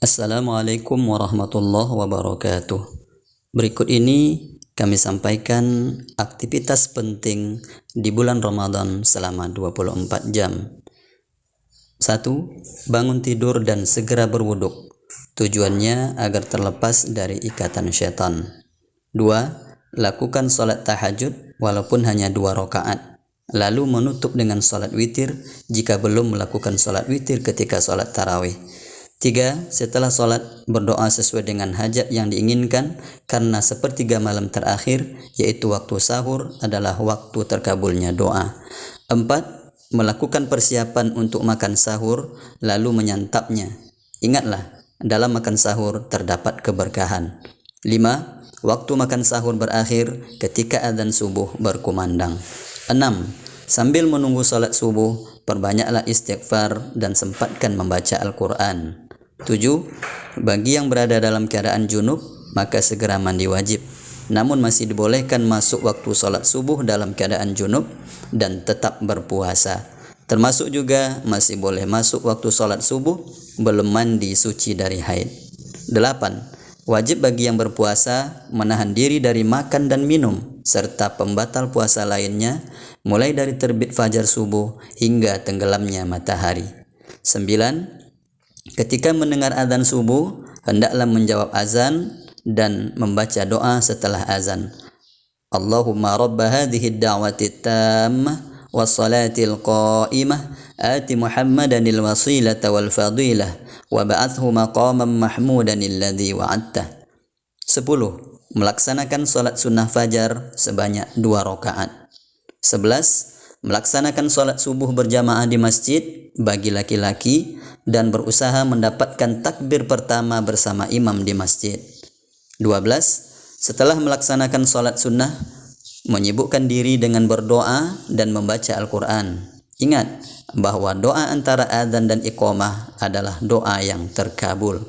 Assalamualaikum warahmatullahi wabarakatuh. Berikut ini kami sampaikan aktivitas penting di bulan Ramadan selama 24 jam. 1. Bangun tidur dan segera berwuduk. Tujuannya agar terlepas dari ikatan syaitan. 2. Lakukan salat tahajud walaupun hanya 2 rakaat. Lalu menutup dengan salat witir jika belum melakukan salat witir ketika salat tarawih. 3. Setelah sholat, berdoa sesuai dengan hajat yang diinginkan karena sepertiga malam terakhir, yaitu waktu sahur, adalah waktu terkabulnya doa. 4. Melakukan persiapan untuk makan sahur, lalu menyantapnya. Ingatlah, dalam makan sahur terdapat keberkahan. 5. Waktu makan sahur berakhir ketika adzan subuh berkumandang. 6. Sambil menunggu sholat subuh, perbanyaklah istighfar dan sempatkan membaca Al-Quran. 7. Bagi yang berada dalam keadaan junub, maka segera mandi wajib. Namun masih dibolehkan masuk waktu sholat subuh dalam keadaan junub dan tetap berpuasa. Termasuk juga masih boleh masuk waktu sholat subuh belum mandi suci dari haid. 8. Wajib bagi yang berpuasa menahan diri dari makan dan minum serta pembatal puasa lainnya mulai dari terbit fajar subuh hingga tenggelamnya matahari. 9. Ketika mendengar azan subuh, hendaklah menjawab azan dan membaca doa setelah azan. Allahumma rabba hadhihi ad-da'wati tammah was-salatil qa'imah ati Muhammadanil wasilata wal fadilah wa ba'athu maqaman mahmudan alladhi wa'adtah. 10. Melaksanakan salat sunnah fajar sebanyak 2 rakaat. 11. Melaksanakan salat subuh berjamaah di masjid bagi laki-laki dan berusaha mendapatkan takbir pertama bersama imam di masjid. 12. Setelah melaksanakan salat sunnah, menyibukkan diri dengan berdoa dan membaca Al-Quran. Ingat bahwa doa antara adzan dan iqamah adalah doa yang terkabul.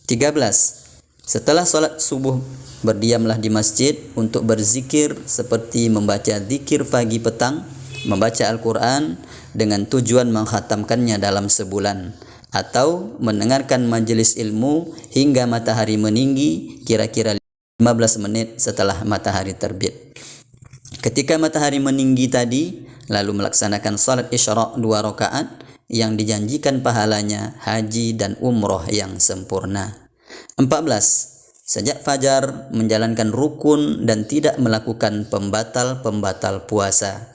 13. Setelah salat subuh, berdiamlah di masjid untuk berzikir seperti membaca zikir pagi petang, membaca Al-Quran dengan tujuan menghatamkannya dalam sebulan, atau mendengarkan majelis ilmu hingga matahari meninggi kira-kira 15 menit setelah matahari terbit. Ketika matahari meninggi tadi, lalu melaksanakan salat isyraq 2 rakaat yang dijanjikan pahalanya haji dan umroh yang sempurna. 14. Sejak fajar menjalankan rukun dan tidak melakukan pembatal-pembatal puasa.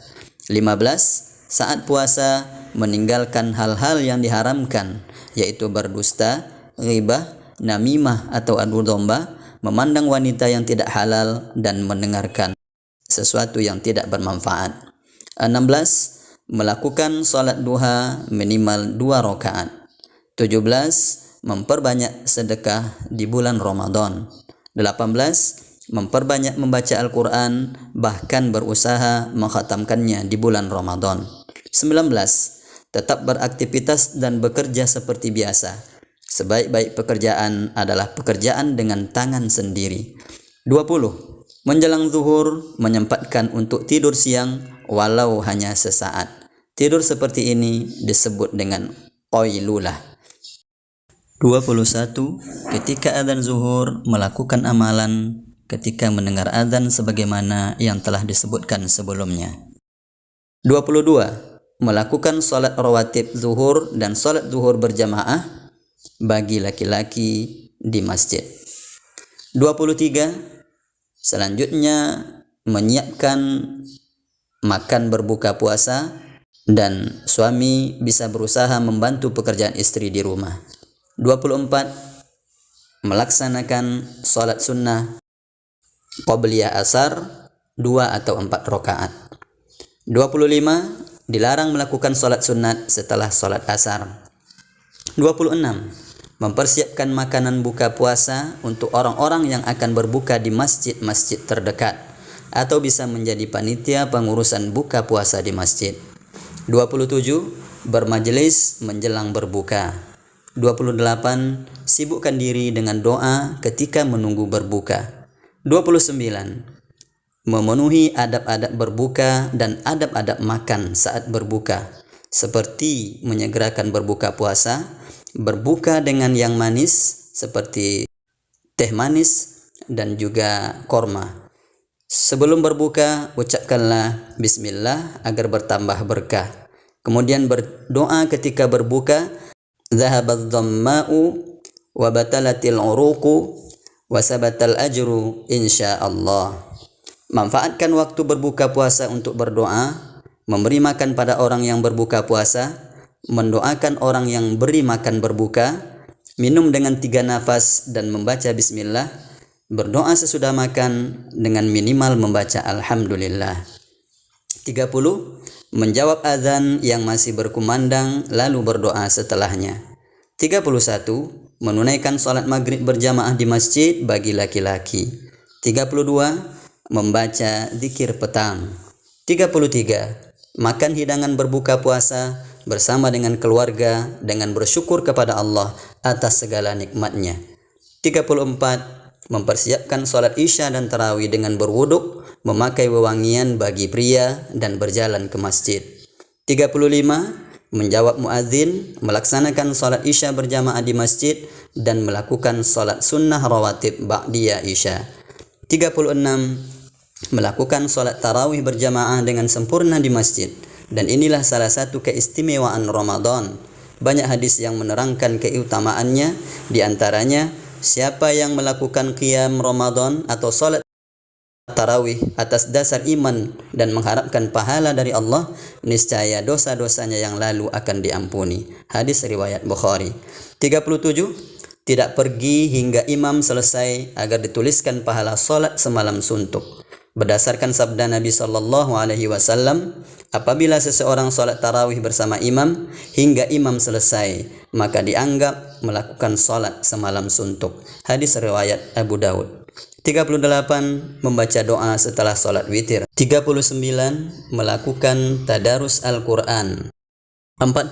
15. Saat puasa meninggalkan hal-hal yang diharamkan, yaitu berdusta, ghibah, namimah atau adu domba, memandang wanita yang tidak halal dan mendengarkan sesuatu yang tidak bermanfaat. 16. Melakukan salat duha minimal 2 rakaat. 17. Memperbanyak sedekah di bulan Ramadan. 18. Memperbanyak membaca Al-Quran, bahkan berusaha menghatamkannya di bulan Ramadan. 19. Tetap beraktivitas dan bekerja seperti biasa. Sebaik-baik pekerjaan adalah pekerjaan dengan tangan sendiri. 20. Menjelang zuhur, menyempatkan untuk tidur siang walau hanya sesaat. Tidur seperti ini disebut dengan qailulah. 21. Ketika adzan zuhur, melakukan amalan ketika mendengar adzan sebagaimana yang telah disebutkan sebelumnya. 22. Melakukan salat rawatib zuhur dan salat zuhur berjamaah bagi laki-laki di masjid. 23. Selanjutnya menyiapkan makan berbuka puasa dan suami bisa berusaha membantu pekerjaan istri di rumah. 24. Melaksanakan salat sunnah qabliyah asar 2 atau 4 rakaat. 25. Dilarang melakukan salat sunat setelah salat asar. 26. Mempersiapkan makanan buka puasa untuk orang-orang yang akan berbuka di masjid-masjid terdekat atau bisa menjadi panitia pengurusan buka puasa di masjid. 27. Bermajelis menjelang berbuka. 28. Sibukkan diri dengan doa ketika menunggu berbuka. 29. Memenuhi adab-adab berbuka dan adab-adab makan saat berbuka, seperti menyegerakan berbuka puasa, berbuka dengan yang manis seperti teh manis dan juga korma. Sebelum berbuka, ucapkanlah bismillah agar bertambah berkah. Kemudian berdoa ketika berbuka, dhahabadh dhamma'u wa batalatil uruqu wa sabatal ajru insyaallah. Manfaatkan waktu berbuka puasa untuk berdoa, memberi makan pada orang yang berbuka puasa, mendoakan orang yang beri makan berbuka, minum dengan 3 nafas dan membaca bismillah, berdoa sesudah makan dengan minimal membaca alhamdulillah. 30. Menjawab azan yang masih berkumandang lalu berdoa setelahnya. 31. Menunaikan salat maghrib berjamaah di masjid bagi laki-laki. 32. Membaca zikir petang. 33. Makan hidangan berbuka puasa bersama dengan keluarga dengan bersyukur kepada Allah atas segala nikmatnya. 34. Mempersiapkan salat isya dan tarawih dengan berwuduk, memakai wewangian bagi pria dan berjalan ke masjid. 35. Menjawab muadzin, melaksanakan salat isya berjamaah di masjid dan melakukan salat sunnah rawatib ba'diyah isya. 36. Melakukan salat tarawih berjamaah dengan sempurna di masjid, dan inilah salah satu keistimewaan Ramadan. Banyak hadis yang menerangkan keutamaannya, di antaranya siapa yang melakukan qiyam Ramadan atau salat tarawih atas dasar iman dan mengharapkan pahala dari Allah, niscaya dosa-dosanya yang lalu akan diampuni. Hadis riwayat Bukhari. 37. Tidak pergi hingga imam selesai agar dituliskan pahala salat semalam suntuk. Berdasarkan sabda Nabi SAW, apabila seseorang salat tarawih bersama imam hingga imam selesai, maka dianggap melakukan salat semalam suntuk. Hadis riwayat Abu Daud. 38. Membaca doa setelah salat witir. 39. Melakukan tadarus Al-Quran. 40.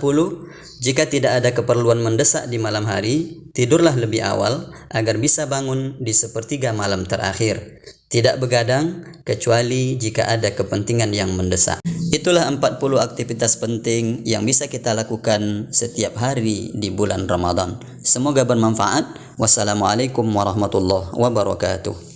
Jika tidak ada keperluan mendesak di malam hari, tidurlah lebih awal agar bisa bangun di sepertiga malam terakhir. Tidak begadang kecuali jika ada kepentingan yang mendesak. Itulah 40 aktivitas penting yang bisa kita lakukan setiap hari di bulan Ramadan. Semoga bermanfaat. Wassalamualaikum warahmatullahi wabarakatuh.